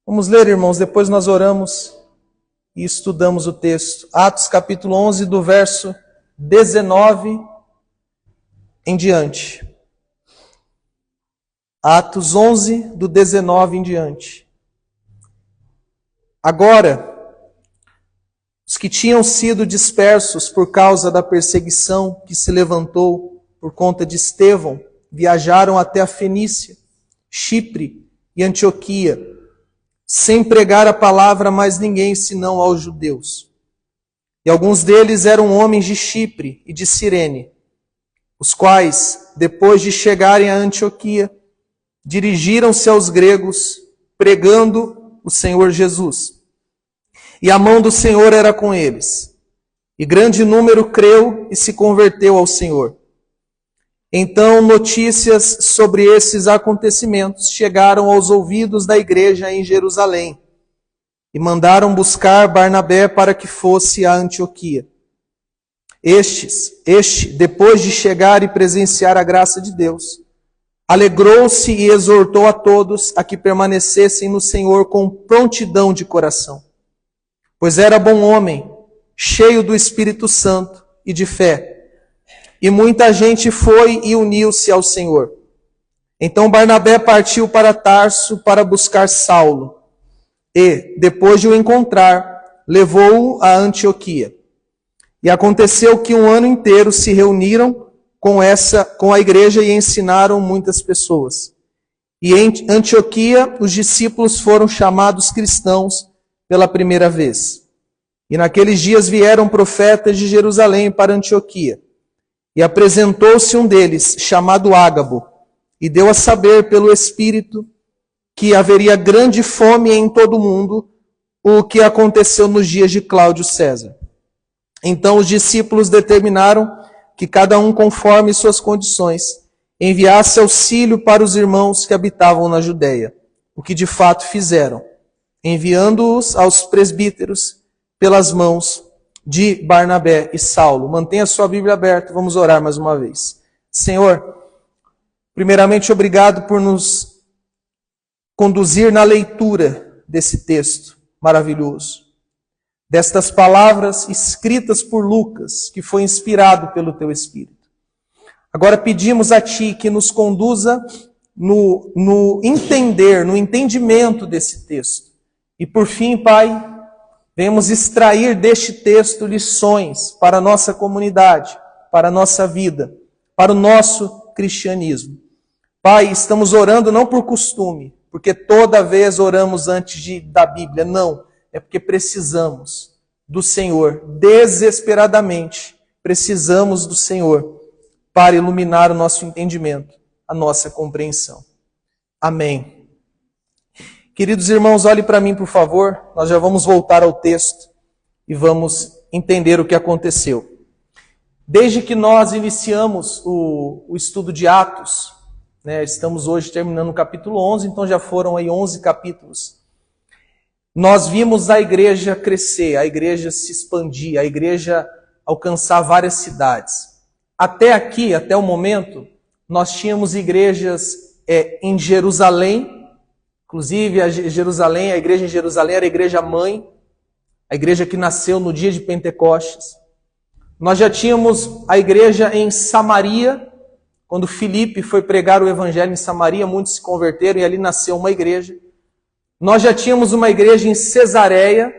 Vamos ler, irmãos, depois nós oramos e estudamos o texto. Atos capítulo 11, do verso 19 em diante. Atos 11, do 19 em diante. Agora, os que tinham sido dispersos por causa da perseguição que se levantou por conta de Estevão, viajaram até a Fenícia, Chipre e Antioquia, sem pregar a palavra a mais ninguém senão aos judeus. E alguns deles eram homens de Chipre e de Cirene, os quais, depois de chegarem a Antioquia, dirigiram-se aos gregos, pregando o Senhor Jesus. E a mão do Senhor era com eles. E grande número creu e se converteu ao Senhor. Então notícias sobre esses acontecimentos chegaram aos ouvidos da igreja em Jerusalém. E mandaram buscar Barnabé para que fosse a Antioquia. Este, depois de chegar e presenciar a graça de Deus, alegrou-se e exortou a todos a que permanecessem no Senhor com prontidão de coração. Pois era bom homem, cheio do Espírito Santo e de fé. E muita gente foi e uniu-se ao Senhor. Então Barnabé partiu para Tarso para buscar Saulo. E, depois de o encontrar, levou-o a Antioquia. E aconteceu que um ano inteiro se reuniram com a igreja e ensinaram muitas pessoas. E em Antioquia os discípulos foram chamados cristãos pela primeira vez. E naqueles dias vieram profetas de Jerusalém para Antioquia. E apresentou-se um deles, chamado Ágabo, e deu a saber pelo Espírito que haveria grande fome em todo o mundo, o que aconteceu nos dias de Cláudio César. Então os discípulos determinaram que cada um, conforme suas condições, enviasse auxílio para os irmãos que habitavam na Judéia, o que de fato fizeram, enviando-os aos presbíteros pelas mãos de Barnabé e Saulo. Mantenha sua Bíblia aberta, vamos orar mais uma vez. Senhor, primeiramente obrigado por nos conduzir na leitura desse texto maravilhoso, destas palavras escritas por Lucas, que foi inspirado pelo Teu Espírito. Agora pedimos a Ti que nos conduza no entendimento desse texto. E por fim, Pai, venhamos extrair deste texto lições para a nossa comunidade, para a nossa vida, para o nosso cristianismo. Pai, estamos orando não por costume, porque toda vez oramos antes da Bíblia, não. É porque precisamos do Senhor, desesperadamente precisamos do Senhor para iluminar o nosso entendimento, a nossa compreensão. Amém. Queridos irmãos, olhem para mim, por favor. Nós já vamos voltar ao texto e vamos entender o que aconteceu. Desde que nós iniciamos o estudo de Atos, estamos hoje terminando o capítulo 11, então já foram aí 11 capítulos. Nós vimos a igreja crescer, a igreja se expandir, a igreja alcançar várias cidades. Até aqui, até o momento, nós tínhamos igrejas em Jerusalém. Inclusive, a igreja em Jerusalém era a igreja mãe, a igreja que nasceu no dia de Pentecostes. Nós já tínhamos a igreja em Samaria, quando Filipe foi pregar o evangelho em Samaria, muitos se converteram e ali nasceu uma igreja. Nós já tínhamos uma igreja em Cesareia,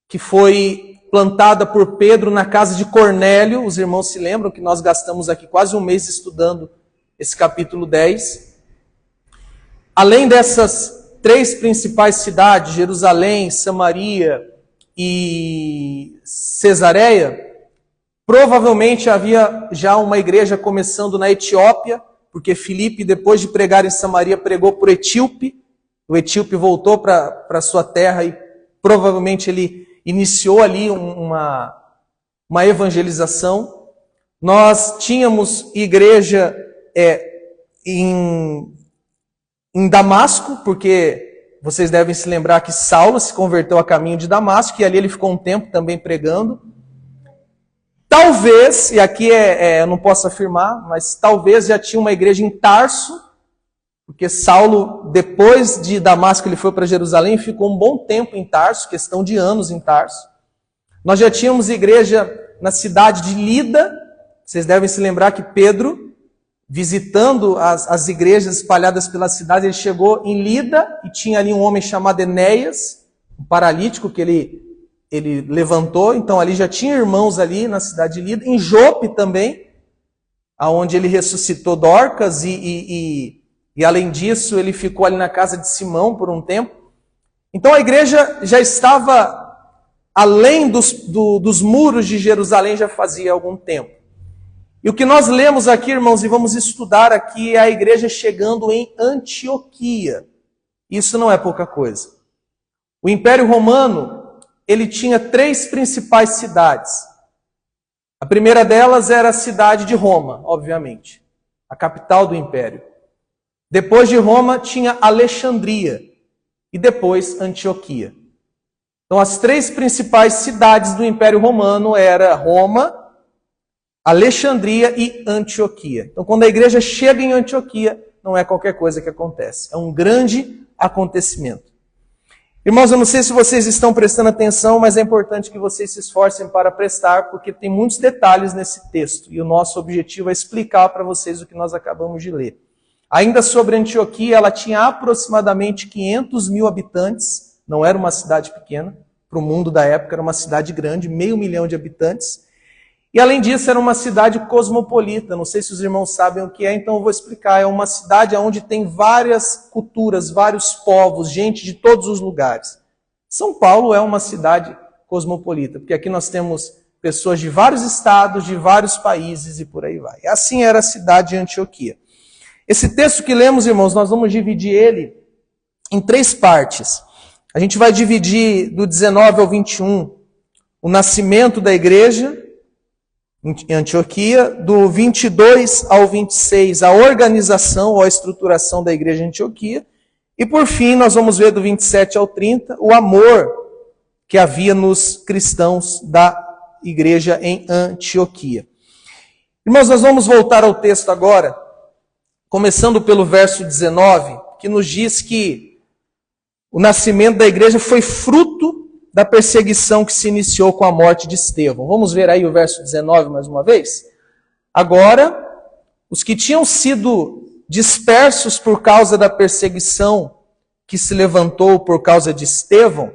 que foi plantada por Pedro na casa de Cornélio. Os irmãos se lembram que nós gastamos aqui quase um mês estudando esse capítulo 10. Além dessas três principais cidades, Jerusalém, Samaria e Cesareia, provavelmente havia já uma igreja começando na Etiópia, porque Filipe, depois de pregar em Samaria, pregou por Etíope. O etíope voltou para sua terra e provavelmente ele iniciou ali uma evangelização. Nós tínhamos igreja em Damasco, porque vocês devem se lembrar que Saulo se converteu a caminho de Damasco e ali ele ficou um tempo também pregando. Talvez, e aqui eu não posso afirmar, mas talvez já tinha uma igreja em Tarso, porque Saulo, depois de Damasco, ele foi para Jerusalém e ficou um bom tempo em Tarso, questão de anos em Tarso. Nós já tínhamos igreja na cidade de Lida. Vocês devem se lembrar que Pedro, visitando as igrejas espalhadas pela cidade, ele chegou em Lida e tinha ali um homem chamado Enéas, um paralítico que ele levantou. Então ali já tinha irmãos ali na cidade de Lida. Em Jope também, aonde ele ressuscitou Dorcas e além disso ele ficou ali na casa de Simão por um tempo. Então a igreja já estava além dos muros de Jerusalém já fazia algum tempo. E o que nós lemos aqui, irmãos, e vamos estudar aqui, é a igreja chegando em Antioquia. Isso não é pouca coisa. O Império Romano, ele tinha 3 principais cidades. A primeira delas era a cidade de Roma, obviamente, a capital do Império. Depois de Roma tinha Alexandria e depois Antioquia. Então as 3 principais cidades do Império Romano eram Roma, Alexandria e Antioquia. Então quando a igreja chega em Antioquia, não é qualquer coisa que acontece. É um grande acontecimento. Irmãos, eu não sei se vocês estão prestando atenção, mas é importante que vocês se esforcem para prestar, porque tem muitos detalhes nesse texto. E o nosso objetivo é explicar para vocês o que nós acabamos de ler. Ainda sobre Antioquia, ela tinha aproximadamente 500 mil habitantes. Não era uma cidade pequena. Para o mundo da época, era uma cidade grande, 500 mil de habitantes. E além disso, era uma cidade cosmopolita. Não sei se os irmãos sabem o que é, então eu vou explicar. É uma cidade onde tem várias culturas, vários povos, gente de todos os lugares. São Paulo é uma cidade cosmopolita, porque aqui nós temos pessoas de vários estados, de vários países e por aí vai. Assim era a cidade de Antioquia. Esse texto que lemos, irmãos, nós vamos dividir ele em 3 partes. A gente vai dividir do 19 ao 21 o nascimento da igreja em Antioquia, do 22 ao 26 a organização ou a estruturação da igreja em Antioquia, e por fim nós vamos ver do 27 ao 30 o amor que havia nos cristãos da igreja em Antioquia. Irmãos, nós vamos voltar ao texto agora, começando pelo verso 19, que nos diz que o nascimento da igreja foi fruto da perseguição que se iniciou com a morte de Estevão. Vamos ver aí o verso 19 mais uma vez? Agora, os que tinham sido dispersos por causa da perseguição que se levantou por causa de Estevão,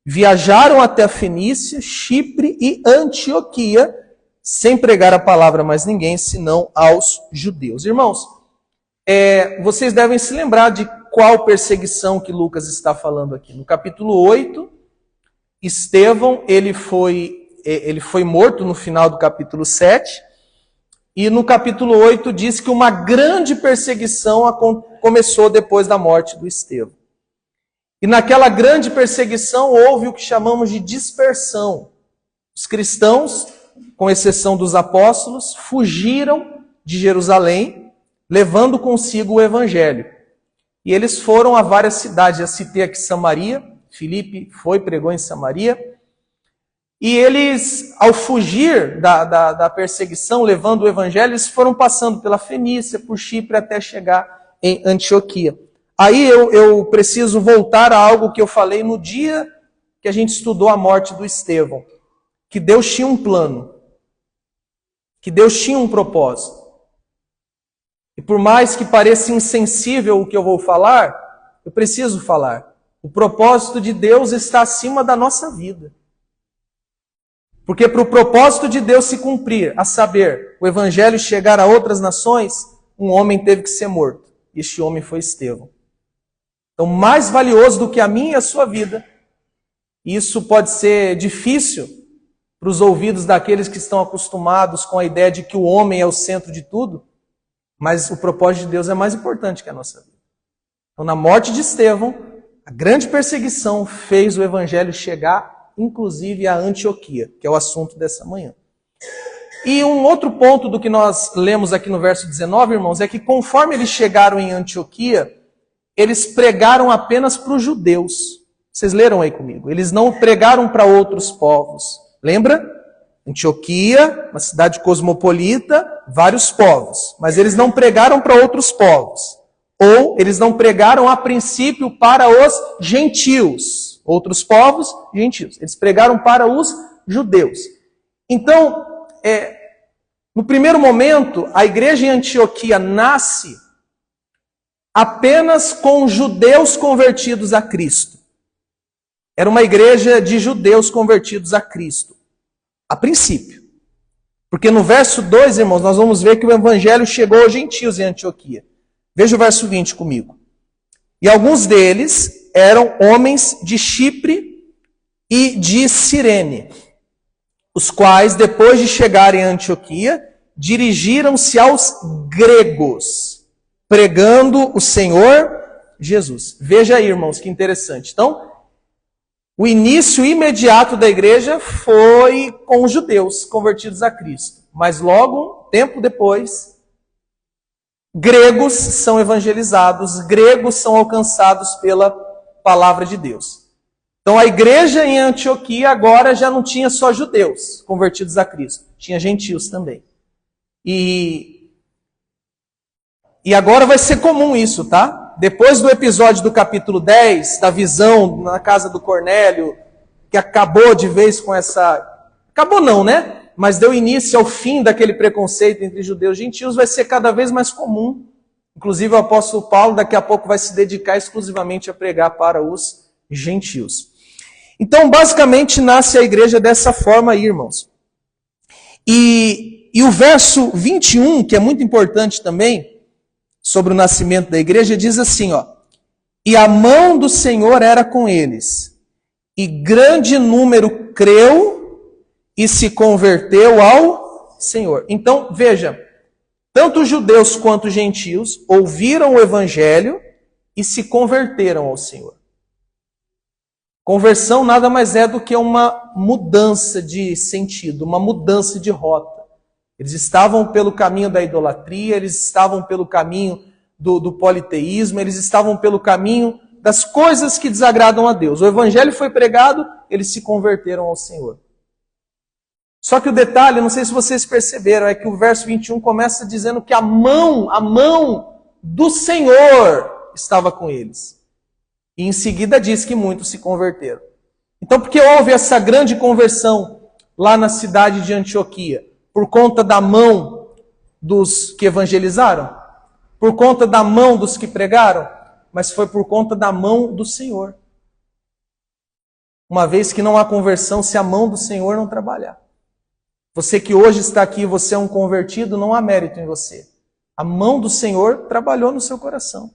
viajaram até a Fenícia, Chipre e Antioquia, sem pregar a palavra a mais ninguém, senão aos judeus. Irmãos, vocês devem se lembrar de qual perseguição que Lucas está falando aqui. No capítulo 8, Estevão, ele foi morto no final do capítulo 7, e no capítulo 8 diz que uma grande perseguição começou depois da morte do Estevão. E naquela grande perseguição houve o que chamamos de dispersão. Os cristãos, com exceção dos apóstolos, fugiram de Jerusalém, levando consigo o evangelho. E eles foram a várias cidades, já citei aqui Samaria, Filipe pregou em Samaria, e eles, ao fugir da perseguição, levando o evangelho, eles foram passando pela Fenícia, por Chipre, até chegar em Antioquia. Aí eu preciso voltar a algo que eu falei no dia que a gente estudou a morte do Estevão, que Deus tinha um plano, que Deus tinha um propósito. E por mais que pareça insensível o que eu vou falar, eu preciso falar. O propósito de Deus está acima da nossa vida. Porque para o propósito de Deus se cumprir, a saber, o evangelho chegar a outras nações, um homem teve que ser morto. E este homem foi Estevão. Então, mais valioso do que a minha e a sua vida, isso pode ser difícil para os ouvidos daqueles que estão acostumados com a ideia de que o homem é o centro de tudo, mas o propósito de Deus é mais importante que a nossa vida. Então, na morte de Estevão, a grande perseguição fez o evangelho chegar, inclusive, a Antioquia, que é o assunto dessa manhã. E um outro ponto do que nós lemos aqui no verso 19, irmãos, é que conforme eles chegaram em Antioquia, eles pregaram apenas para os judeus. Vocês leram aí comigo? Eles não pregaram para outros povos. Lembra? Antioquia, uma cidade cosmopolita, vários povos. Mas eles não pregaram para outros povos. Ou eles não pregaram a princípio para os gentios, outros povos, gentios. Eles pregaram para os judeus. Então, no primeiro momento, a igreja em Antioquia nasce apenas com judeus convertidos a Cristo. Era uma igreja de judeus convertidos a Cristo, a princípio. Porque no verso 2, irmãos, nós vamos ver que o evangelho chegou aos gentios em Antioquia. Veja o verso 20 comigo. E alguns deles eram homens de Chipre e de Cirene, os quais, depois de chegarem a Antioquia, dirigiram-se aos gregos, pregando o Senhor Jesus. Veja aí, irmãos, que interessante. Então, o início imediato da igreja foi com os judeus convertidos a Cristo. Mas logo, tempo depois, gregos são evangelizados, gregos são alcançados pela palavra de Deus. Então a igreja em Antioquia agora já não tinha só judeus convertidos a Cristo, tinha gentios também. E agora vai ser comum isso, tá? Depois do episódio do capítulo 10, da visão na casa do Cornélio, que acabou de vez com essa... Acabou não, né? Mas deu início ao fim daquele preconceito entre judeus e gentios, vai ser cada vez mais comum. Inclusive o apóstolo Paulo daqui a pouco vai se dedicar exclusivamente a pregar para os gentios. Então, basicamente, nasce a igreja dessa forma aí, irmãos. E o verso 21, que é muito importante também, sobre o nascimento da igreja, diz assim, ó: e a mão do Senhor era com eles, e grande número creu e se converteu ao Senhor. Então, veja, tanto os judeus quanto os gentios ouviram o evangelho e se converteram ao Senhor. Conversão nada mais é do que uma mudança de sentido, uma mudança de rota. Eles estavam pelo caminho da idolatria, eles estavam pelo caminho do politeísmo, eles estavam pelo caminho das coisas que desagradam a Deus. O evangelho foi pregado, eles se converteram ao Senhor. Só que o detalhe, não sei se vocês perceberam, é que o verso 21 começa dizendo que a mão do Senhor estava com eles. E em seguida diz que muitos se converteram. Então, por que houve essa grande conversão lá na cidade de Antioquia? Por conta da mão dos que evangelizaram? Por conta da mão dos que pregaram? Mas foi por conta da mão do Senhor. Uma vez que não há conversão se a mão do Senhor não trabalhar. Você que hoje está aqui, você é um convertido, não há mérito em você. A mão do Senhor trabalhou no seu coração.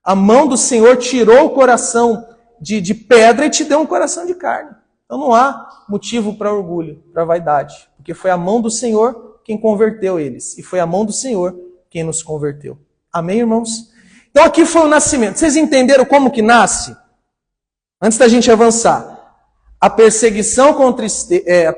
A mão do Senhor tirou o coração de pedra e te deu um coração de carne. Então não há motivo para orgulho, para vaidade. Porque foi a mão do Senhor quem converteu eles. E foi a mão do Senhor quem nos converteu. Amém, irmãos? Então aqui foi o nascimento. Vocês entenderam como que nasce? Antes da gente avançar. A perseguição contra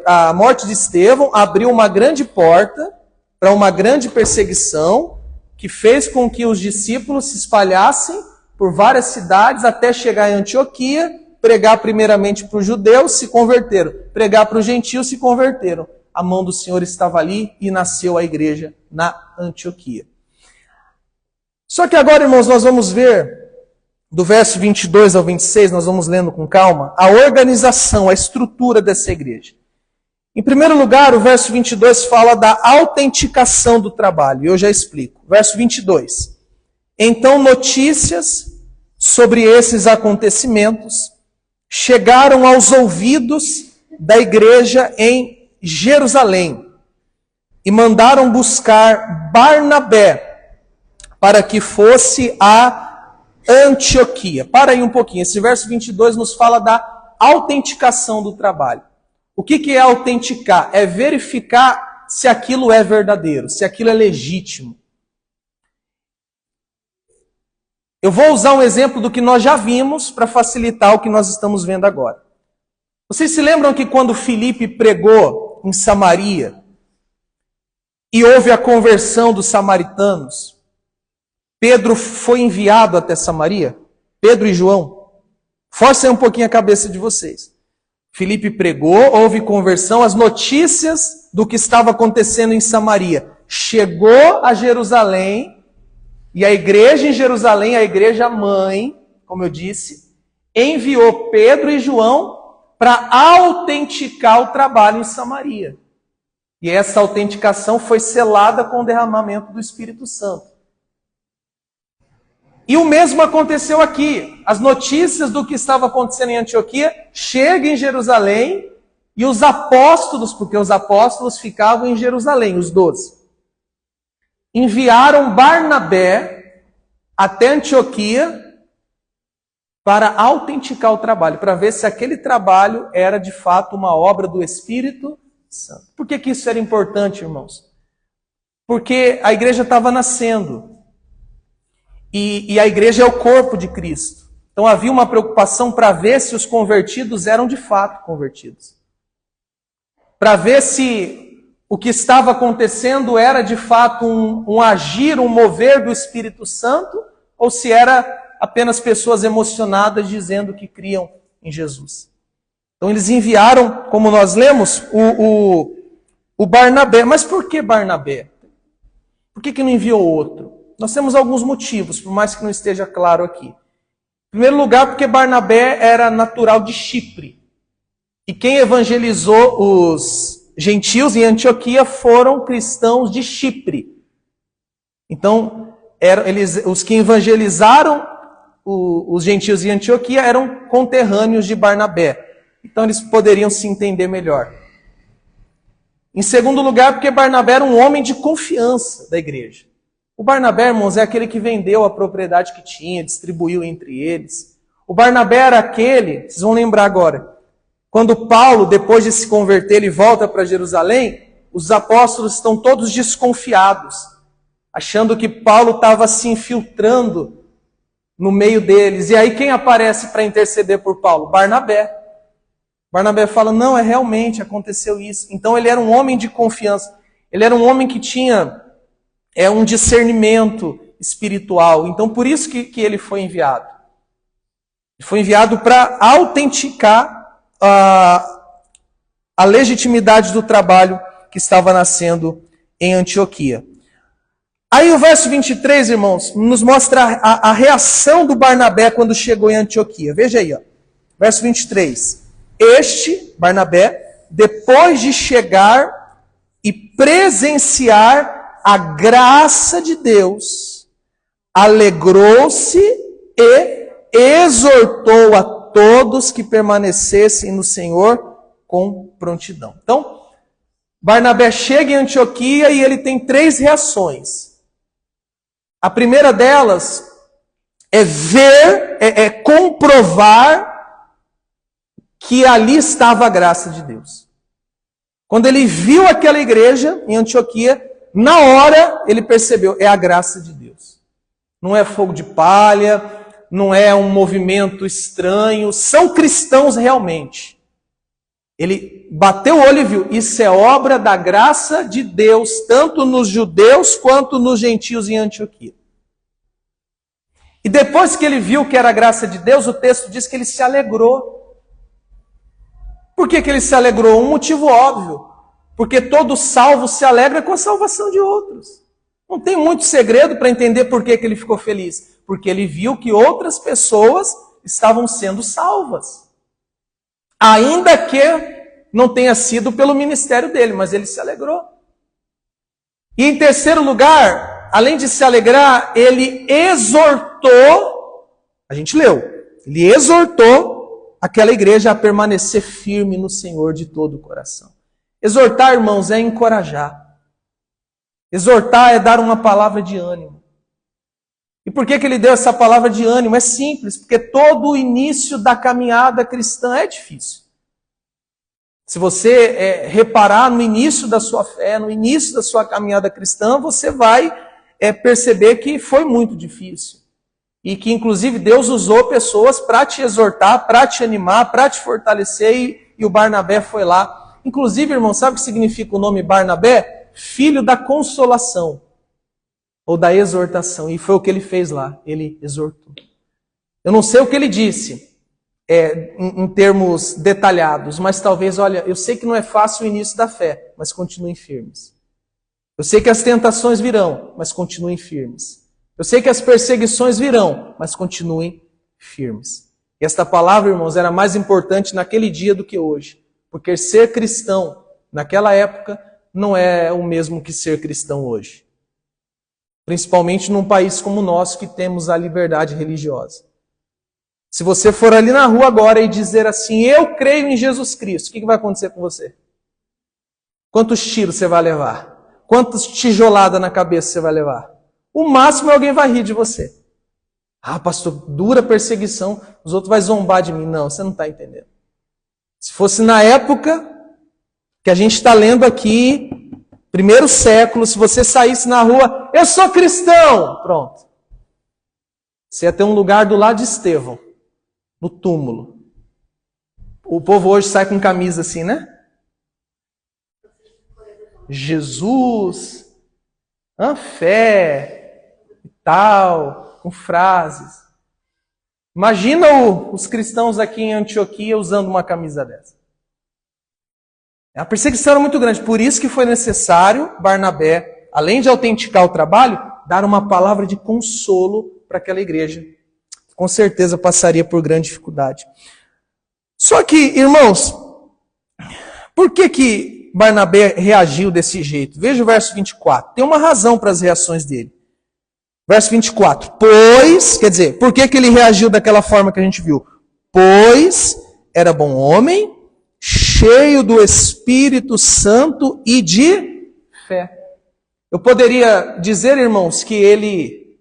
a morte de Estevão abriu uma grande porta para uma grande perseguição que fez com que os discípulos se espalhassem por várias cidades até chegar em Antioquia, pregar primeiramente para os judeus, se converteram. Pregar para os gentios, se converteram. A mão do Senhor estava ali e nasceu a igreja na Antioquia. Só que agora, irmãos, nós vamos ver, do verso 22 ao 26, nós vamos lendo com calma, a organização, a estrutura dessa igreja. Em primeiro lugar, o verso 22 fala da autenticação do trabalho, e eu já explico. Verso 22. Então, notícias sobre esses acontecimentos chegaram aos ouvidos da igreja em Jerusalém e mandaram buscar Barnabé para que fosse a Antioquia. Para aí um pouquinho, esse verso 22 nos fala da autenticação do trabalho. O que é autenticar? É verificar se aquilo é verdadeiro, se aquilo é legítimo. Eu vou usar um exemplo do que nós já vimos para facilitar o que nós estamos vendo agora. Vocês se lembram que quando Filipe pregou em Samaria e houve a conversão dos samaritanos, Pedro foi enviado até Samaria? Pedro e João? Forcem um pouquinho a cabeça de vocês. Filipe pregou, houve conversão, as notícias do que estava acontecendo em Samaria chegou a Jerusalém E a igreja em Jerusalém, a igreja mãe, como eu disse, enviou Pedro e João para autenticar o trabalho em Samaria. E essa autenticação foi selada com o derramamento do Espírito Santo. E o mesmo aconteceu aqui. As notícias do que estava acontecendo em Antioquia chegam em Jerusalém e os apóstolos, porque os apóstolos ficavam em Jerusalém, os 12, enviaram Barnabé até Antioquia para autenticar o trabalho, para ver se aquele trabalho era de fato uma obra do Espírito Santo. Por que isso era importante, irmãos? Porque a igreja estava nascendo. E a igreja é o corpo de Cristo. Então havia uma preocupação para ver se os convertidos eram de fato convertidos. Para ver se o que estava acontecendo era de fato um agir, um mover do Espírito Santo, ou se era apenas pessoas emocionadas dizendo que criam em Jesus. Então eles enviaram, como nós lemos, o Barnabé. Mas por que Barnabé? Por que não enviou outro? Nós temos alguns motivos, por mais que não esteja claro aqui. Em primeiro lugar, porque Barnabé era natural de Chipre. E quem evangelizou os gentios em Antioquia foram cristãos de Chipre. Então, os que evangelizaram os gentios em Antioquia eram conterrâneos de Barnabé. Então, eles poderiam se entender melhor. Em segundo lugar, porque Barnabé era um homem de confiança da igreja. O Barnabé, irmãos, é aquele que vendeu a propriedade que tinha, distribuiu entre eles. O Barnabé era aquele, vocês vão lembrar agora, quando Paulo, depois de se converter, ele volta para Jerusalém, os apóstolos estão todos desconfiados, achando que Paulo estava se infiltrando no meio deles. E aí quem aparece para interceder por Paulo? Barnabé. Barnabé fala, não, realmente aconteceu isso. Então ele era um homem de confiança. Ele era um homem que tinha um discernimento espiritual. Então por isso que ele foi enviado. Ele foi enviado para autenticar a legitimidade do trabalho que estava nascendo em Antioquia. Aí o verso 23, irmãos, nos mostra a reação do Barnabé quando chegou em Antioquia. Veja aí, ó. Verso 23. Este, Barnabé, depois de chegar e presenciar a graça de Deus, alegrou-se e exortou a todos que permanecessem no Senhor com prontidão. Então, Barnabé chega em Antioquia e ele tem 3 reações. A primeira delas é comprovar que ali estava a graça de Deus. Quando ele viu aquela igreja em Antioquia, na hora ele percebeu, é a graça de Deus. Não é fogo de palha, não é um movimento estranho, são cristãos realmente. Ele bateu o olho e viu, isso é obra da graça de Deus, tanto nos judeus quanto nos gentios em Antioquia. E depois que ele viu que era a graça de Deus, o texto diz que ele se alegrou. Por que ele se alegrou? Um motivo óbvio. Porque todo salvo se alegra com a salvação de outros. Não tem muito segredo para entender por que ele ficou feliz. Porque ele viu que outras pessoas estavam sendo salvas. Ainda que não tenha sido pelo ministério dele, mas ele se alegrou. E em terceiro lugar, além de se alegrar, ele exortou, a gente leu, ele exortou aquela igreja a permanecer firme no Senhor de todo o coração. Exortar, irmãos, é encorajar. Exortar é dar uma palavra de ânimo. E por que ele deu essa palavra de ânimo? É simples, porque todo o início da caminhada cristã é difícil. Se você reparar no início da sua fé, no início da sua caminhada cristã, você vai perceber que foi muito difícil. E que, inclusive, Deus usou pessoas para te exortar, para te animar, para te fortalecer, e o Barnabé foi lá. Inclusive, irmão, sabe o que significa o nome Barnabé? Filho da consolação, ou da exortação. E foi o que ele fez lá, ele exortou. Eu não sei o que ele disse, em termos detalhados, mas talvez, olha, eu sei que não é fácil o início da fé, mas continuem firmes. Eu sei que as tentações virão, mas continuem firmes. Eu sei que as perseguições virão, mas continuem firmes. E esta palavra, irmãos, era mais importante naquele dia do que hoje. Porque ser cristão naquela época não é o mesmo que ser cristão hoje. Principalmente num país como o nosso, que temos a liberdade religiosa. Se você for ali na rua agora e dizer assim, eu creio em Jesus Cristo, o que vai acontecer com você? Quantos tiros você vai levar? Quantas tijoladas na cabeça você vai levar? O máximo é alguém vai rir de você. Ah, pastor, dura perseguição, os outros vão zombar de mim. Não, você não está entendendo. Se fosse na época que a gente está lendo aqui, primeiro século, se você saísse na rua, eu sou cristão, pronto. Você ia ter um lugar do lado de Estevão, no túmulo. O povo hoje sai com camisa assim, né? Jesus, a fé e tal, com frases. Imagina os cristãos aqui em Antioquia usando uma camisa dessa. A perseguição era muito grande, por isso que foi necessário Barnabé, além de autenticar o trabalho, dar uma palavra de consolo para aquela igreja. Com certeza passaria por grande dificuldade. Só que, irmãos, por que Barnabé reagiu desse jeito? Veja o verso 24. Tem uma razão para as reações dele. Verso 24. Pois, quer dizer, por que ele reagiu daquela forma que a gente viu? Pois era bom homem, cheio do Espírito Santo e de fé. Eu poderia dizer, irmãos, que ele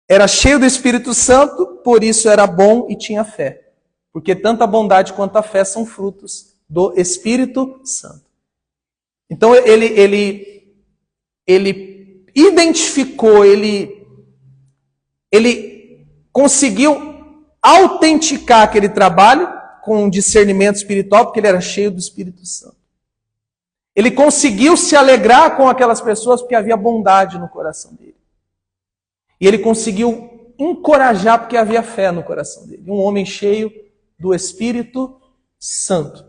era cheio do Espírito Santo, por isso era bom e tinha fé. Porque tanto a bondade quanto a fé são frutos do Espírito Santo. Então ele identificou, ele conseguiu autenticar aquele trabalho com discernimento espiritual, porque ele era cheio do Espírito Santo. Ele conseguiu se alegrar com aquelas pessoas porque havia bondade no coração dele. E ele conseguiu encorajar porque havia fé no coração dele. Um homem cheio do Espírito Santo.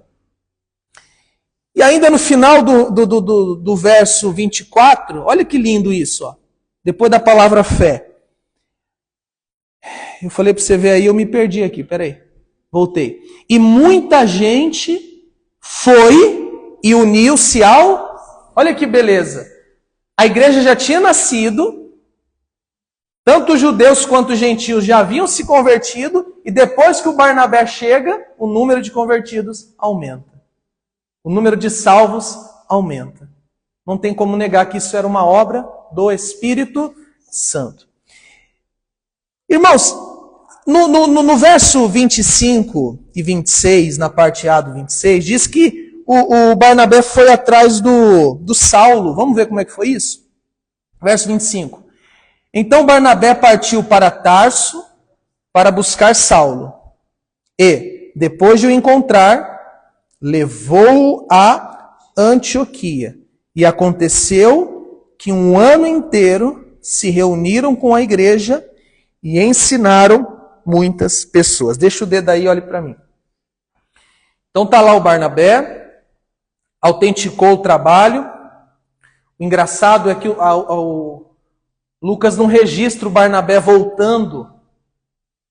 E ainda no final do verso 24, olha que lindo isso, ó. Depois da palavra fé. Eu falei para você ver aí, eu me perdi aqui, peraí. Voltei. E muita gente foi e uniu-se ao... Olha que beleza. A igreja já tinha nascido, tanto os judeus quanto os gentios já haviam se convertido, e depois que o Barnabé chega, o número de convertidos aumenta. O número de salvos aumenta. Não tem como negar que isso era uma obra do Espírito Santo. Irmãos, no verso 25 e 26, na parte A do 26, diz que o Barnabé foi atrás do Saulo. Vamos ver como é que foi isso? Verso 25. Então Barnabé partiu para Tarso para buscar Saulo. E, depois de o encontrar, levou-o a Antioquia. E aconteceu que um ano inteiro se reuniram com a igreja e ensinaram muitas pessoas. Deixa o dedo aí, olhe para mim. Então está lá o Barnabé, autenticou o trabalho. O engraçado é que Lucas não registra o Barnabé voltando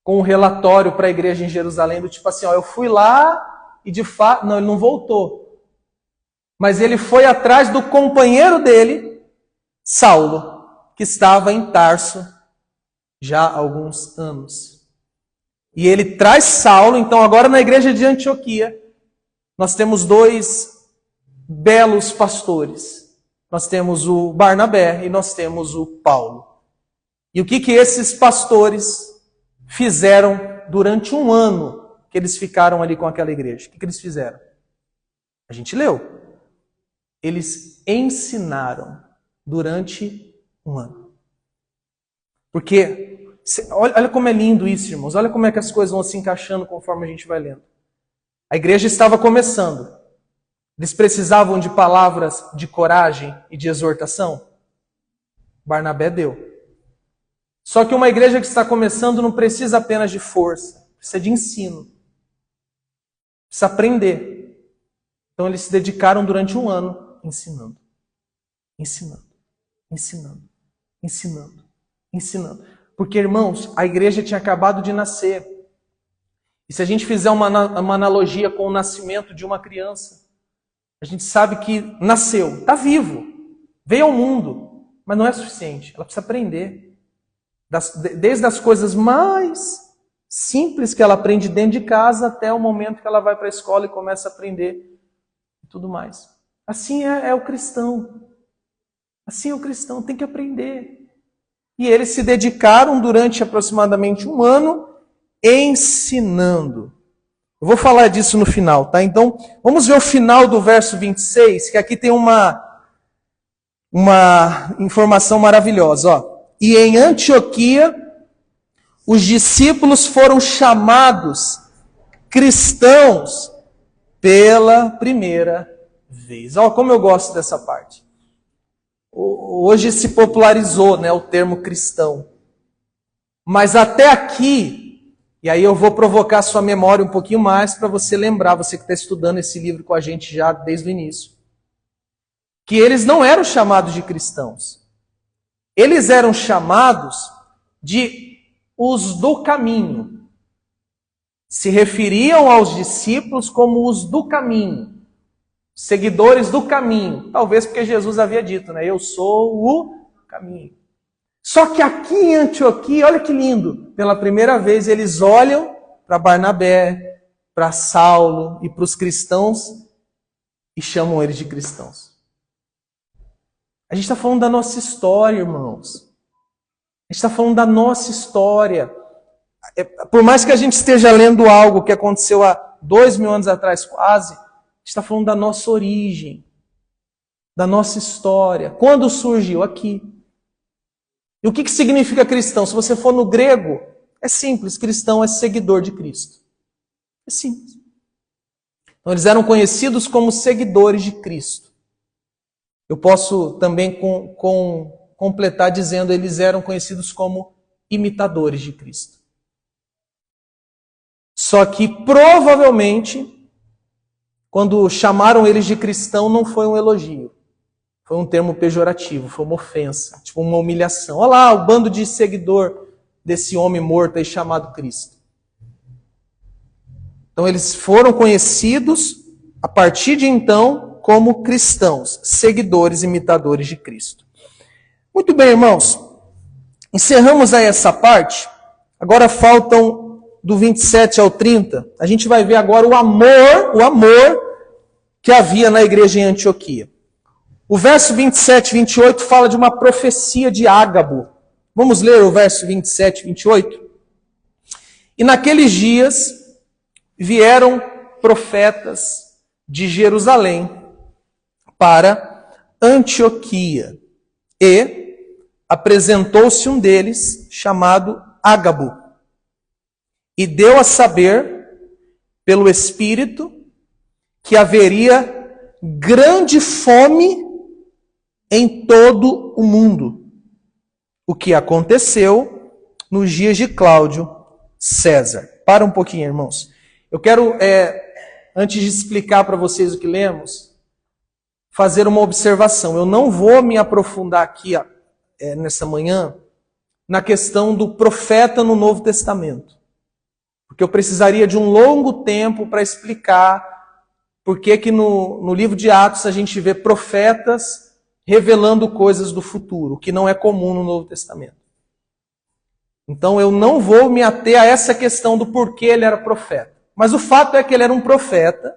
com um relatório para a igreja em Jerusalém, do tipo assim, ó, eu fui lá e de fato... Não, ele não voltou. Mas ele foi atrás do companheiro dele, Saulo, que estava em Tarso já há alguns anos. E ele traz Saulo, então agora na igreja de Antioquia, nós temos dois belos pastores. Nós temos o Barnabé e nós temos o Paulo. E o que esses pastores fizeram durante um ano que eles ficaram ali com aquela igreja? O que eles fizeram? A gente leu. Eles ensinaram durante um ano. Porque... Olha como é lindo isso, irmãos. Olha como é que as coisas vão se encaixando conforme a gente vai lendo. A igreja estava começando. Eles precisavam de palavras de coragem e de exortação. Barnabé deu. Só que uma igreja que está começando não precisa apenas de força. Precisa de ensino. Precisa aprender. Então eles se dedicaram durante um ano ensinando. Ensinando. Ensinando. Ensinando. Ensinando. Porque, irmãos, a igreja tinha acabado de nascer. E se a gente fizer uma analogia com o nascimento de uma criança, a gente sabe que nasceu, está vivo, veio ao mundo, mas não é suficiente. Ela precisa aprender. Desde as coisas mais simples que ela aprende dentro de casa até o momento que ela vai para a escola e começa a aprender e tudo mais. Assim é o cristão. Assim é o cristão, tem que aprender. E eles se dedicaram durante aproximadamente um ano ensinando. Eu vou falar disso no final, tá? Então, vamos ver o final do verso 26, que aqui tem uma informação maravilhosa. Ó. E em Antioquia, os discípulos foram chamados cristãos pela primeira vez. Ó, como eu gosto dessa parte. Hoje se popularizou, né, o termo cristão. Mas até aqui, e aí eu vou provocar sua memória um pouquinho mais para você lembrar, você que está estudando esse livro com a gente já desde o início, que eles não eram chamados de cristãos. Eles eram chamados de os do caminho. Se referiam aos discípulos como os do caminho. Seguidores do caminho. Talvez porque Jesus havia dito, né? Eu sou o caminho. Só que aqui em Antioquia, olha que lindo. Pela primeira vez eles olham para Barnabé, para Saulo e para os cristãos e chamam eles de cristãos. A gente está falando da nossa história, irmãos. A gente está falando da nossa história. Por mais que a gente esteja lendo algo que aconteceu há 2000 anos atrás quase, a gente está falando da nossa origem, da nossa história. Quando surgiu? Aqui. E o que significa cristão? Se você for no grego, é simples. Cristão é seguidor de Cristo. É simples. Então eles eram conhecidos como seguidores de Cristo. Eu posso também completar dizendo que eles eram conhecidos como imitadores de Cristo. Só que provavelmente, quando chamaram eles de cristão, não foi um elogio. Foi um termo pejorativo, foi uma ofensa, tipo uma humilhação. Olha lá, o bando de seguidor desse homem morto aí chamado Cristo. Então eles foram conhecidos, a partir de então, como cristãos, seguidores, imitadores de Cristo. Muito bem, irmãos. Encerramos aí essa parte. Agora faltam do 27 ao 30. A gente vai ver agora o amor que havia na igreja em Antioquia. O verso 27 e 28 fala de uma profecia de Ágabo. Vamos ler o verso 27 e 28? E naqueles dias vieram profetas de Jerusalém para Antioquia. E apresentou-se um deles, chamado Ágabo, e deu a saber, pelo Espírito, que haveria grande fome em todo o mundo, o que aconteceu nos dias de Cláudio César. Para um pouquinho, irmãos. Eu quero, antes de explicar para vocês o que lemos, fazer uma observação. Eu não vou me aprofundar aqui nessa manhã na questão do profeta no Novo Testamento. Porque eu precisaria de um longo tempo para explicar por que no livro de Atos a gente vê profetas revelando coisas do futuro, o que não é comum no Novo Testamento. Então eu não vou me ater a essa questão do porquê ele era profeta. Mas o fato é que ele era um profeta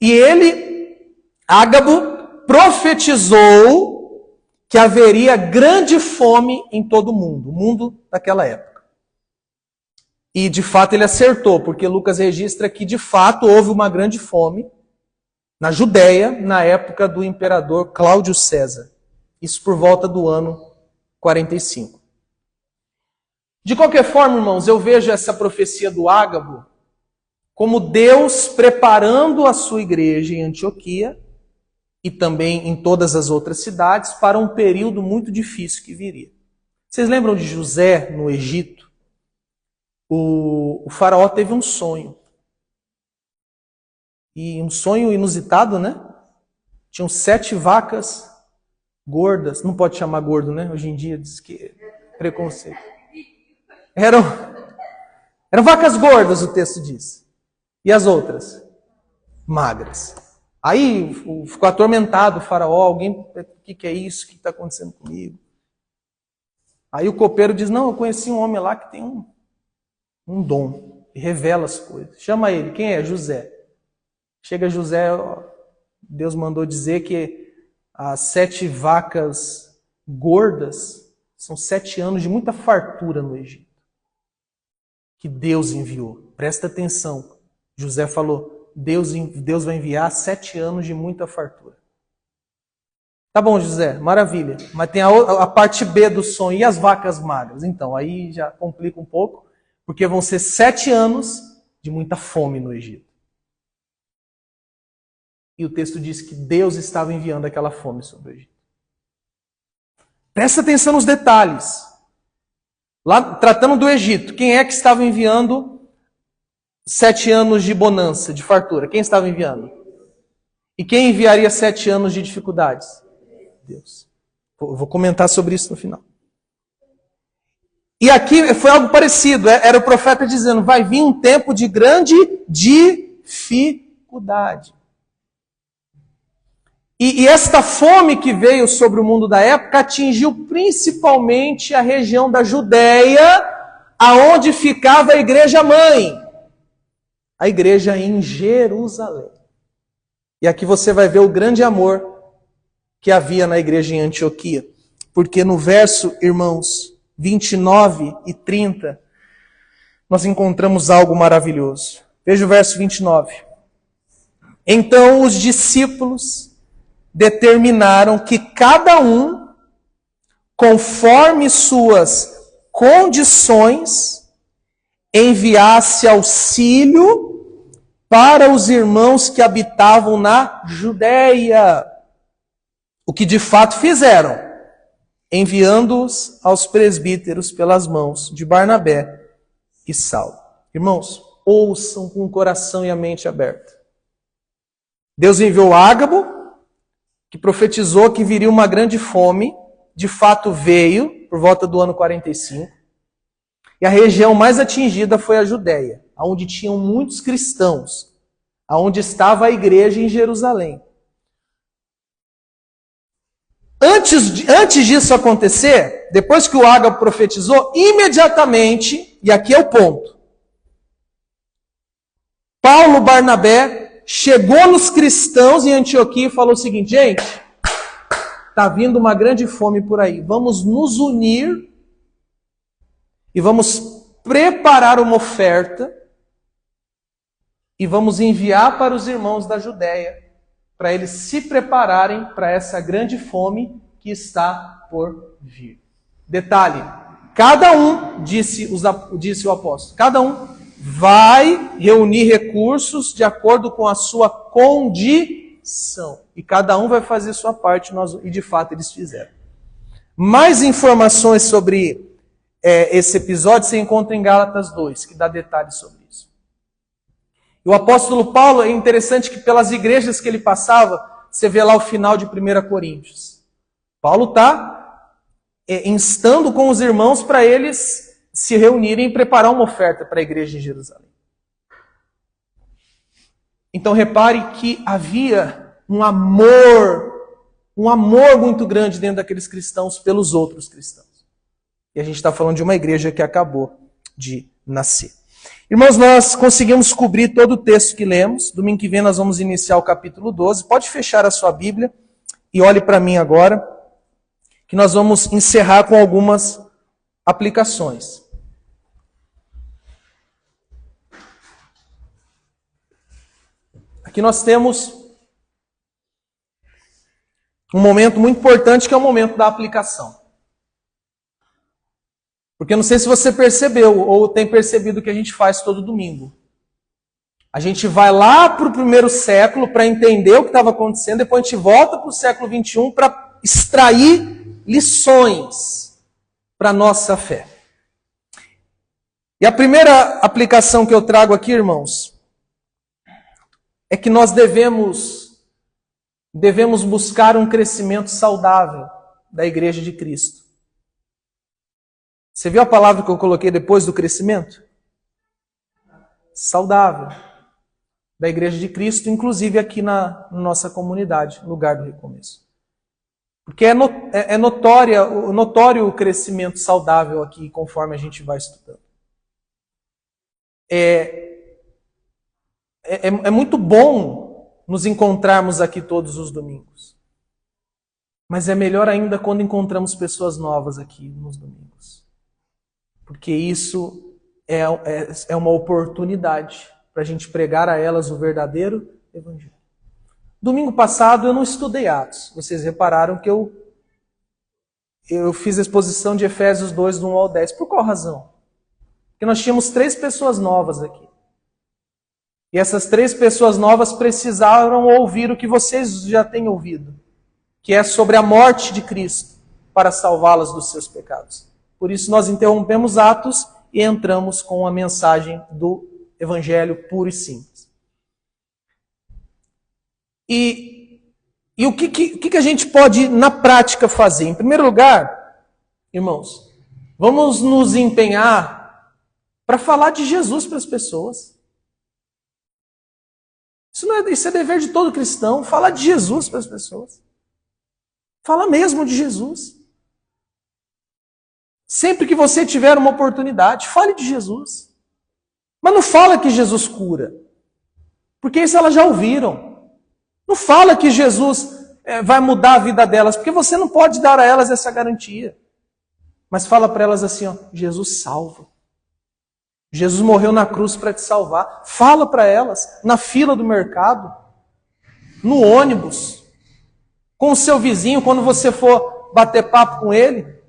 e ele, Ágabo, profetizou que haveria grande fome em todo o mundo daquela época. E de fato ele acertou, porque Lucas registra que de fato houve uma grande fome na Judéia, na época do imperador Cláudio César. Isso por volta do ano 45. De qualquer forma, irmãos, eu vejo essa profecia do Ágabo como Deus preparando a sua igreja em Antioquia e também em todas as outras cidades para um período muito difícil que viria. Vocês lembram de José no Egito? O faraó teve um sonho. E um sonho inusitado, né? Tinham 7 vacas gordas, não pode chamar gordo, né? Hoje em dia diz que é preconceito. Eram vacas gordas, o texto diz. E as outras? Magras. Aí ficou atormentado o faraó, alguém, o que é isso? O que está acontecendo comigo? Aí o copeiro diz, não, eu conheci um homem lá que tem um dom, e revela as coisas. Chama ele, quem é? José. Chega José, Deus mandou dizer que as 7 vacas gordas são 7 anos de muita fartura no Egito. Que Deus enviou. Presta atenção. José falou, Deus vai enviar 7 anos de muita fartura. Tá bom, José, maravilha. Mas tem a parte B do sonho. E as vacas magras? Então, aí já complica um pouco, porque vão ser 7 anos de muita fome no Egito. E o texto diz que Deus estava enviando aquela fome sobre o Egito. Presta atenção nos detalhes. Lá, tratando do Egito, quem é que estava enviando 7 anos de bonança, de fartura? Quem estava enviando? E quem enviaria 7 anos de dificuldades? Deus. Eu vou comentar sobre isso no final. E aqui foi algo parecido. Era o profeta dizendo, vai vir um tempo de grande dificuldade. E esta fome que veio sobre o mundo da época atingiu principalmente a região da Judéia, aonde ficava a igreja mãe. A igreja em Jerusalém. E aqui você vai ver o grande amor que havia na igreja em Antioquia. Porque no verso, irmãos, 29 e 30, nós encontramos algo maravilhoso. Veja o verso 29. Então os discípulos determinaram que cada um, conforme suas condições, enviasse auxílio para os irmãos que habitavam na Judéia. O que de fato fizeram, enviando-os aos presbíteros pelas mãos de Barnabé e Saulo. Irmãos, ouçam com o coração e a mente aberta. Deus enviou Ágabo, que profetizou que viria uma grande fome, de fato veio, por volta do ano 45. E a região mais atingida foi a Judéia, onde tinham muitos cristãos, onde estava a igreja em Jerusalém. Antes disso acontecer, depois que o Ágabo profetizou, imediatamente, e aqui é o ponto, Paulo Barnabé chegou nos cristãos em Antioquia e falou o seguinte, gente, está vindo uma grande fome por aí, vamos nos unir e vamos preparar uma oferta e vamos enviar para os irmãos da Judéia, para eles se prepararem para essa grande fome que está por vir. Detalhe, cada um, disse o apóstolo, cada um vai reunir recursos de acordo com a sua condição. E cada um vai fazer sua parte, e de fato eles fizeram. Mais informações sobre esse episódio você encontra em Gálatas 2, que dá detalhes sobre isso. E o apóstolo Paulo, é interessante que pelas igrejas que ele passava, você vê lá o final de 1 Coríntios. Paulo está instando com os irmãos para eles se reunirem e preparar uma oferta para a igreja em Jerusalém. Então repare que havia um amor muito grande dentro daqueles cristãos pelos outros cristãos. E a gente está falando de uma igreja que acabou de nascer. Irmãos, nós conseguimos cobrir todo o texto que lemos. Domingo que vem nós vamos iniciar o capítulo 12. Pode fechar a sua Bíblia e olhe para mim agora, que nós vamos encerrar com algumas aplicações. Aqui nós temos um momento muito importante, que é o momento da aplicação. Porque eu não sei se você percebeu ou tem percebido o que a gente faz todo domingo. A gente vai lá para o 1º século para entender o que estava acontecendo, depois a gente volta para o século 21 para extrair lições para a nossa fé. E a primeira aplicação que eu trago aqui, irmãos, é que nós devemos devemos buscar um crescimento saudável da Igreja de Cristo. Você viu a palavra que eu coloquei depois do crescimento? Saudável da Igreja de Cristo, inclusive aqui na nossa comunidade, lugar do recomeço. Porque é notório o crescimento saudável aqui, conforme a gente vai estudando. É muito bom nos encontrarmos aqui todos os domingos. Mas é melhor ainda quando encontramos pessoas novas aqui nos domingos. Porque isso é uma oportunidade para a gente pregar a elas o verdadeiro Evangelho. Domingo passado eu não estudei Atos. Vocês repararam que eu fiz a exposição de Efésios 2, do 1 ao 10. Por qual razão? Porque nós tínhamos 3 pessoas novas aqui. E essas 3 pessoas novas precisaram ouvir o que vocês já têm ouvido, que é sobre a morte de Cristo para salvá-las dos seus pecados. Por isso nós interrompemos Atos e entramos com a mensagem do Evangelho puro e simples. E o que a gente pode, na prática, fazer? Em primeiro lugar, irmãos, vamos nos empenhar para falar de Jesus para as pessoas. Isso é dever de todo cristão, falar de Jesus para as pessoas. Fala mesmo de Jesus. Sempre que você tiver uma oportunidade, fale de Jesus. Mas não fala que Jesus cura, porque isso elas já ouviram. Não fala que Jesus vai mudar a vida delas, porque você não pode dar a elas essa garantia. Mas fala para elas assim, ó, Jesus salva. Jesus morreu na cruz para te salvar. Fala para elas, na fila do mercado, no ônibus, com o seu vizinho, quando você for bater papo com ele.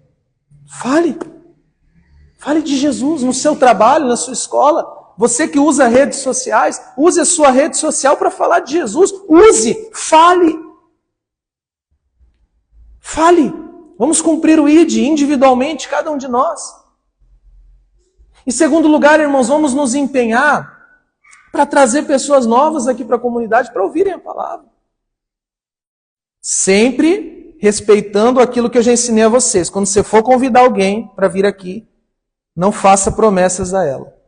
Fale. Fale de Jesus no seu trabalho, na sua escola. Você que usa redes sociais, use a sua rede social para falar de Jesus. Use, fale. Fale. Vamos cumprir o ID individualmente, cada um de nós. Em segundo lugar, irmãos, vamos nos empenhar para trazer pessoas novas aqui para a comunidade para ouvirem a palavra. Sempre respeitando aquilo que eu já ensinei a vocês. Quando você for convidar alguém para vir aqui, não faça promessas a ela.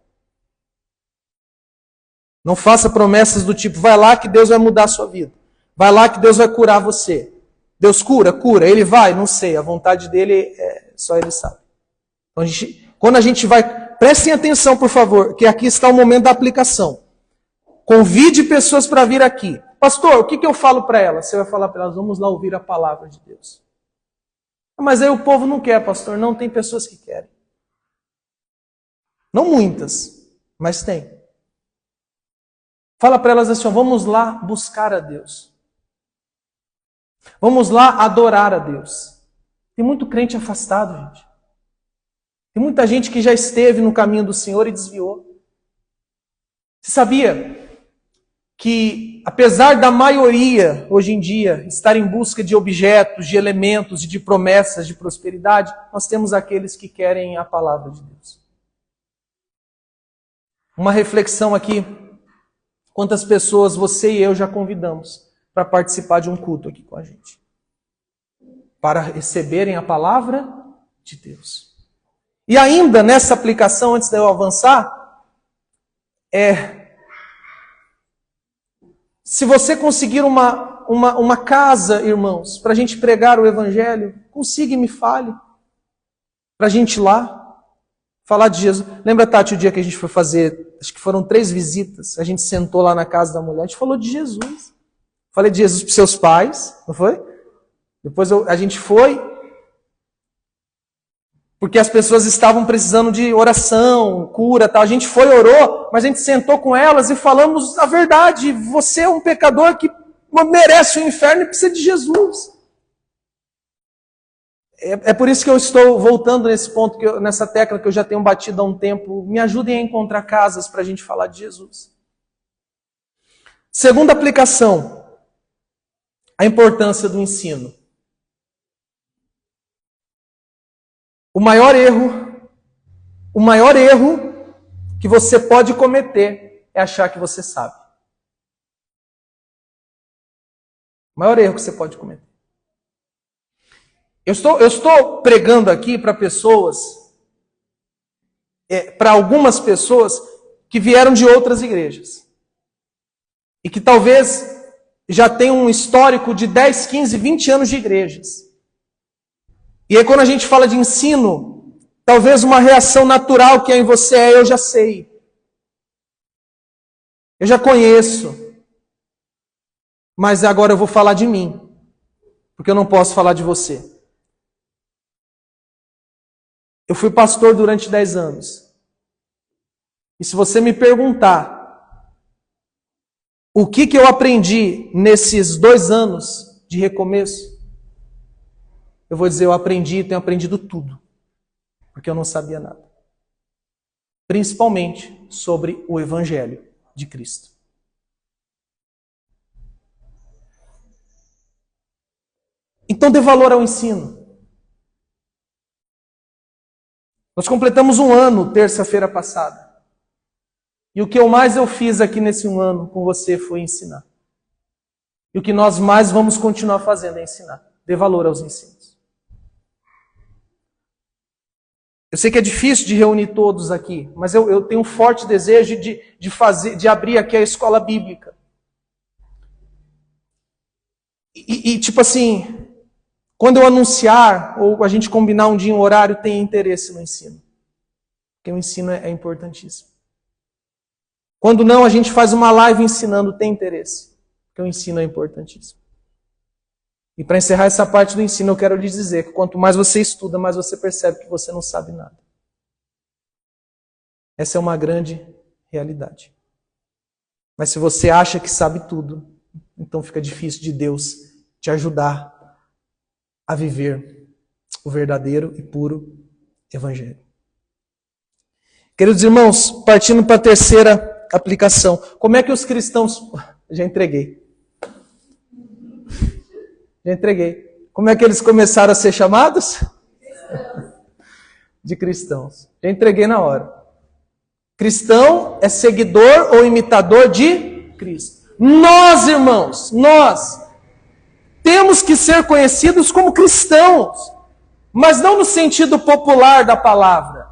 Não faça promessas do tipo, vai lá que Deus vai mudar a sua vida. Vai lá que Deus vai curar você. Deus cura? Cura. Ele vai? Não sei. A vontade dele, só ele sabe. Então, quando a gente vai... Prestem atenção, por favor, que aqui está o momento da aplicação. Convide pessoas para vir aqui. Pastor, o que eu falo para elas? Você vai falar para elas, vamos lá ouvir a palavra de Deus. Mas aí o povo não quer, pastor. Não, tem pessoas que querem. Não muitas, mas tem. Fala para elas assim, vamos lá buscar a Deus. Vamos lá adorar a Deus. Tem muito crente afastado, gente. Tem muita gente que já esteve no caminho do Senhor e desviou. Você sabia que, apesar da maioria, hoje em dia, estar em busca de objetos, de elementos e de promessas de prosperidade, nós temos aqueles que querem a palavra de Deus. Uma reflexão aqui. Quantas pessoas você e eu já convidamos para participar de um culto aqui com a gente? Para receberem a palavra de Deus. E ainda nessa aplicação, antes de eu avançar, se você conseguir uma casa, irmãos, para a gente pregar o Evangelho, consiga e me fale. Para a gente ir lá. Falar de Jesus. Lembra, Tati, o dia que a gente foi fazer, acho que foram 3 visitas, a gente sentou lá na casa da mulher, a gente falou de Jesus. Falei de Jesus para os seus pais, não foi? Depois a gente foi, porque as pessoas estavam precisando de oração, cura, tal. A gente foi, orou, mas a gente sentou com elas e falamos a verdade. Você é um pecador que merece o inferno e precisa de Jesus. É por isso que eu estou voltando nesse ponto, nessa tecla que eu já tenho batido há um tempo. Me ajudem a encontrar casas para a gente falar de Jesus. Segunda aplicação, a importância do ensino. O maior erro que você pode cometer é achar que você sabe. O maior erro que você pode cometer. Eu estou pregando aqui para pessoas, para algumas pessoas que vieram de outras igrejas. E que talvez já tenham um histórico de 10, 15, 20 anos de igrejas. E aí quando a gente fala de ensino, talvez uma reação natural que é em você é: eu já sei. Eu já conheço. Mas agora eu vou falar de mim. Porque eu não posso falar de você. Eu fui pastor durante 10 anos. E se você me perguntar o que eu aprendi nesses 2 anos de recomeço, eu vou dizer: eu tenho aprendido tudo. Porque eu não sabia nada. Principalmente sobre o Evangelho de Cristo. Então dê valor ao ensino. Nós completamos 1 ano, terça-feira passada. E o que eu fiz aqui nesse 1 ano com você foi ensinar. E o que nós mais vamos continuar fazendo é ensinar. Dê valor aos ensinos. Eu sei que é difícil de reunir todos aqui, mas eu tenho um forte desejo de abrir aqui a escola bíblica. E tipo assim, quando eu anunciar, ou a gente combinar um dia um horário, tenha interesse no ensino. Porque o ensino é importantíssimo. Quando não, a gente faz uma live ensinando, tem interesse. Porque o ensino é importantíssimo. E para encerrar essa parte do ensino, eu quero lhe dizer que quanto mais você estuda, mais você percebe que você não sabe nada. Essa é uma grande realidade. Mas se você acha que sabe tudo, então fica difícil de Deus te ajudar a viver o verdadeiro e puro Evangelho. Queridos irmãos, partindo para a terceira aplicação. Como é que os cristãos... Já entreguei. Como é que eles começaram a ser chamados? De cristãos. Já entreguei na hora. Cristão é seguidor ou imitador de Cristo. Nós, irmãos, temos que ser conhecidos como cristãos, mas não no sentido popular da palavra.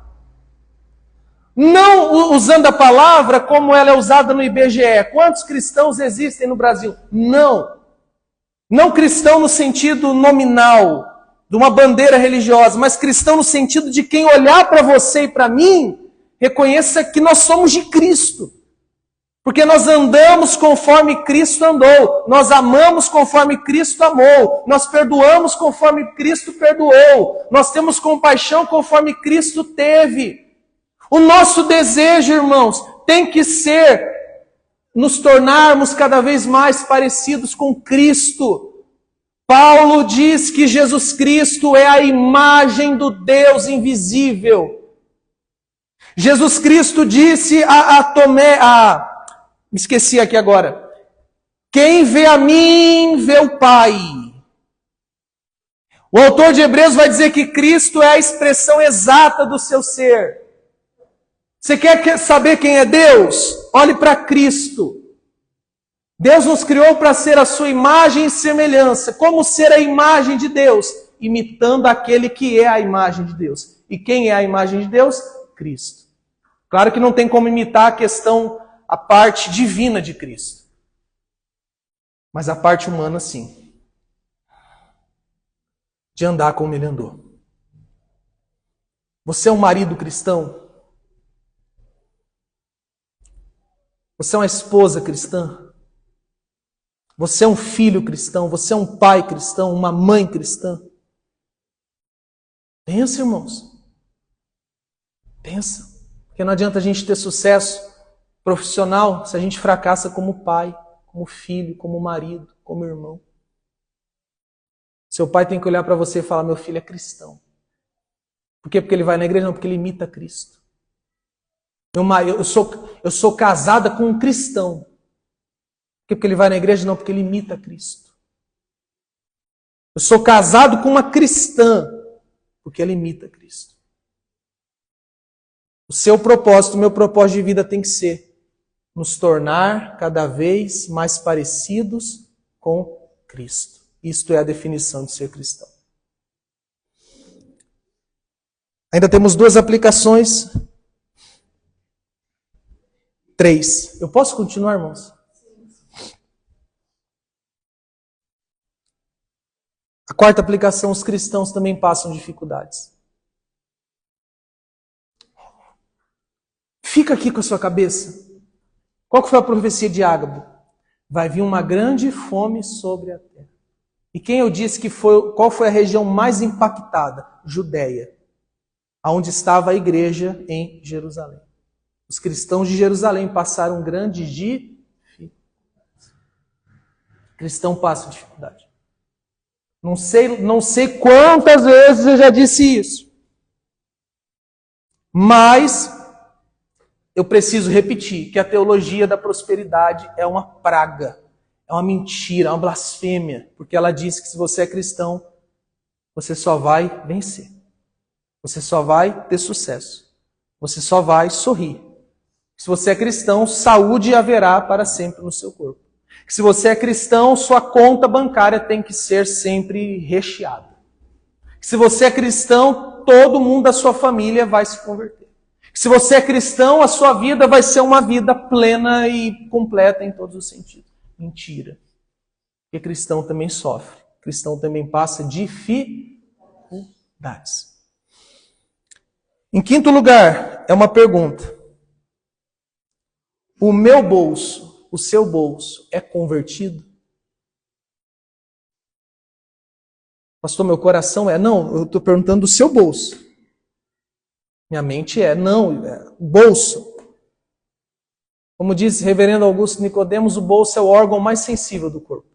Não usando a palavra como ela é usada no IBGE. Quantos cristãos existem no Brasil? Não. Não cristão no sentido nominal, de uma bandeira religiosa, mas cristão no sentido de quem olhar para você e para mim, reconheça que nós somos de Cristo. Porque nós andamos conforme Cristo andou, nós amamos conforme Cristo amou, nós perdoamos conforme Cristo perdoou, nós temos compaixão conforme Cristo teve. O nosso desejo, irmãos, tem que ser nos tornarmos cada vez mais parecidos com Cristo. Paulo diz que Jesus Cristo é a imagem do Deus invisível. Jesus Cristo disse a Tomé, me esqueci aqui agora, quem vê a mim, vê o Pai. O autor de Hebreus vai dizer que Cristo é a expressão exata do seu ser. Você quer saber quem é Deus? Olhe para Cristo. Deus nos criou para ser a sua imagem e semelhança. Como ser a imagem de Deus? Imitando aquele que é a imagem de Deus. E quem é a imagem de Deus? Cristo. Claro que não tem como imitar a parte divina de Cristo. Mas a parte humana, sim. De andar como ele andou. Você é um marido cristão? Você é uma esposa cristã? Você é um filho cristão? Você é um pai cristão? Uma mãe cristã? Pensa, irmãos. Pensa. Porque não adianta a gente ter sucesso profissional se a gente fracassa como pai, como filho, como marido, como irmão. Seu pai tem que olhar para você e falar: meu filho é cristão. Por quê? Porque ele vai na igreja? Não, porque ele imita Cristo. Eu sou casada com um cristão. Por quê? Porque ele vai na igreja? Não, porque ele imita Cristo. Eu sou casado com uma cristã. Porque ela imita Cristo. O seu propósito, o meu propósito de vida tem que ser nos tornar cada vez mais parecidos com Cristo. Isto é a definição de ser cristão. Ainda temos 2 aplicações. 3. Eu posso continuar, irmãos? A 4ª aplicação, os cristãos também passam dificuldades. Fica aqui com a sua cabeça. Qual que foi a profecia de Ágabo? Vai vir uma grande fome sobre a terra. E quem eu disse que foi, qual foi a região mais impactada? Judeia, aonde estava a igreja em Jerusalém. Os cristãos de Jerusalém passaram grandes dificuldades. Cristão passa dificuldade. Não sei quantas vezes eu já disse isso. Mas eu preciso repetir que a teologia da prosperidade é uma praga, é uma mentira, é uma blasfêmia, porque ela diz que se você é cristão, você só vai vencer. Você só vai ter sucesso. Você só vai sorrir. Se você é cristão, saúde haverá para sempre no seu corpo. Se você é cristão, sua conta bancária tem que ser sempre recheada. Se você é cristão, todo mundo da sua família vai se converter. Se você é cristão, a sua vida vai ser uma vida plena e completa em todos os sentidos. Mentira. Porque cristão também sofre. Cristão também passa dificuldades. Em 5º lugar, é uma pergunta. O meu bolso, o seu bolso, é convertido? Pastor, meu coração é? Não, eu estou perguntando do seu bolso. Minha mente é? Não, bolso. Como diz reverendo Augusto Nicodemos, o bolso é o órgão mais sensível do corpo.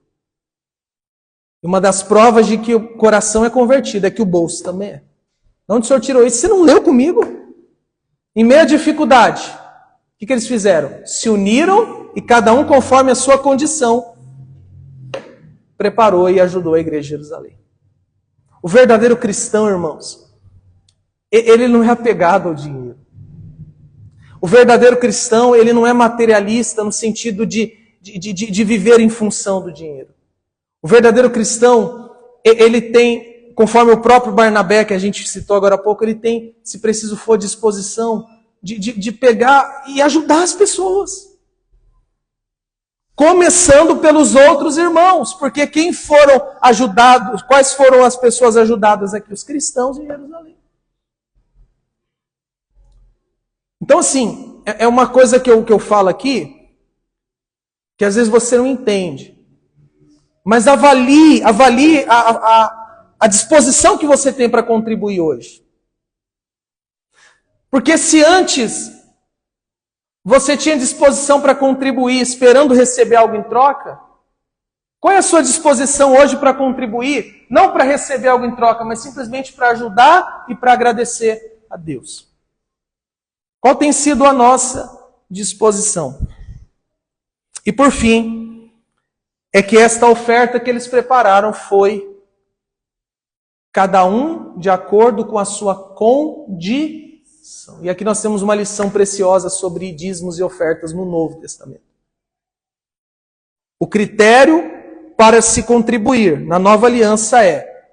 E uma das provas de que o coração é convertido é que o bolso também é. De onde o senhor tirou isso? Você não leu comigo? Em meio à dificuldade, o que eles fizeram? Se uniram e cada um conforme a sua condição preparou e ajudou a igreja de Jerusalém. O verdadeiro cristão, irmãos, ele não é apegado ao dinheiro. O verdadeiro cristão, ele não é materialista no sentido de viver em função do dinheiro. O verdadeiro cristão, ele tem, conforme o próprio Barnabé, que a gente citou agora há pouco, ele tem, se preciso for, disposição de pegar e ajudar as pessoas. Começando pelos outros irmãos, porque quem foram ajudados, quais foram as pessoas ajudadas aqui? Os cristãos em Jerusalém. Então, assim, é uma coisa que eu falo aqui, que às vezes você não entende. Mas avalie a disposição que você tem para contribuir hoje. Porque se antes você tinha disposição para contribuir esperando receber algo em troca, qual é a sua disposição hoje para contribuir? Não para receber algo em troca, mas simplesmente para ajudar e para agradecer a Deus. Qual tem sido a nossa disposição? E por fim, é que esta oferta que eles prepararam foi cada um de acordo com a sua condição. E aqui nós temos uma lição preciosa sobre dízimos e ofertas no Novo Testamento. O critério para se contribuir na Nova Aliança é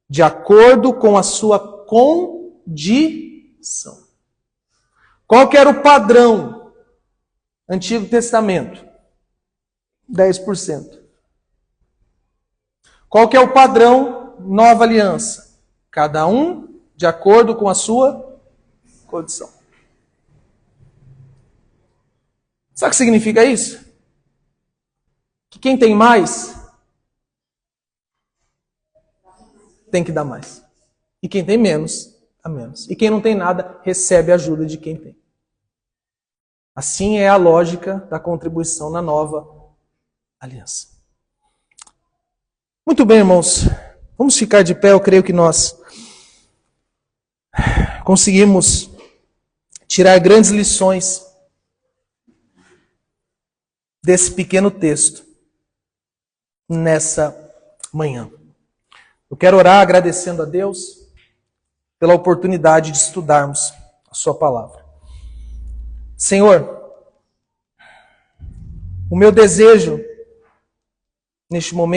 de acordo com a sua condição. Qual que era o padrão? Antigo Testamento. 10%. Qual que é o padrão? Nova Aliança. Cada um de acordo com a sua condição. Sabe o que significa isso? Que quem tem mais tem que dar mais. E quem tem menos, dá menos. E quem não tem nada, recebe a ajuda de quem tem. Assim é a lógica da contribuição na Nova Aliança. Muito bem, irmãos. Vamos ficar de pé. Eu creio que nós conseguimos tirar grandes lições desse pequeno texto nessa manhã. Eu quero orar agradecendo a Deus pela oportunidade de estudarmos a sua palavra. Senhor, o meu desejo neste momento